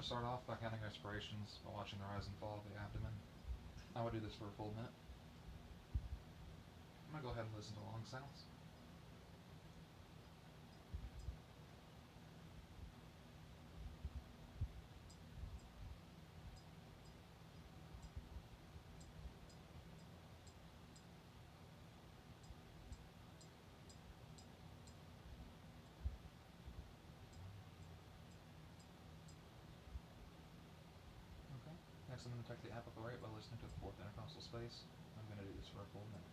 to start off by counting respirations by watching the rise and fall of the abdomen. I would do this for a full minute. I'm going to go ahead and listen to long sounds. Okay. Next, I'm going to detect the apical rate by listening to the fourth intercostal space. I'm going to do this for a full minute.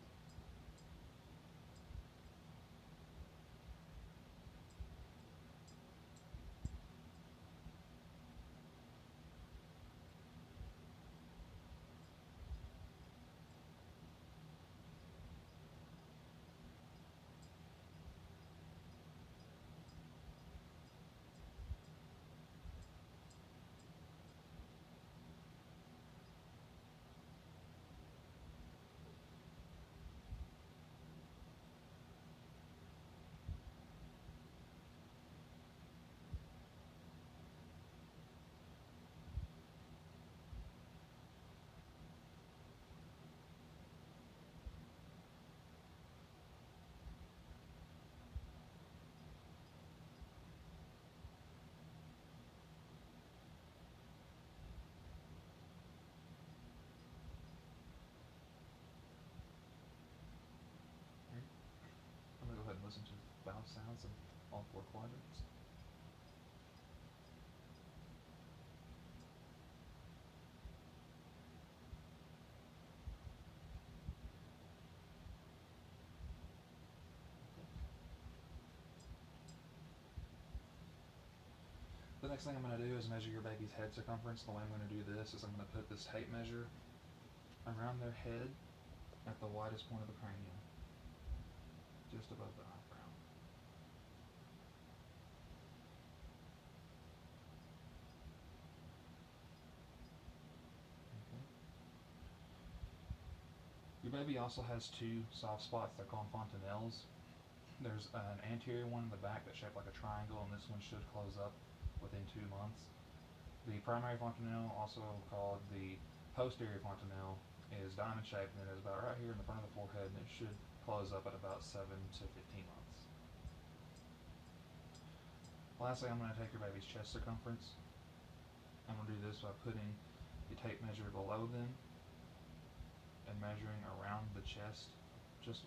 I'm going to go ahead and listen to valve sounds in all four quadrants. The next thing I'm going to do is measure your baby's head circumference. The way I'm going to do this is I'm going to put this tape measure around their head at the widest point of the cranium, just above the eyebrow. Okay. Your baby also has two soft spots. They're called fontanelles. There's an anterior one in the back that's shaped like a triangle, and this one should close up within 2 months. The primary fontanelle, also called the posterior fontanelle, is diamond shaped and it is about right here in the front of the forehead, and it should close up at about 7 to 15 months. Lastly, I'm going to take your baby's chest circumference. I'm going to do this by putting the tape measure below them and measuring around the chest, just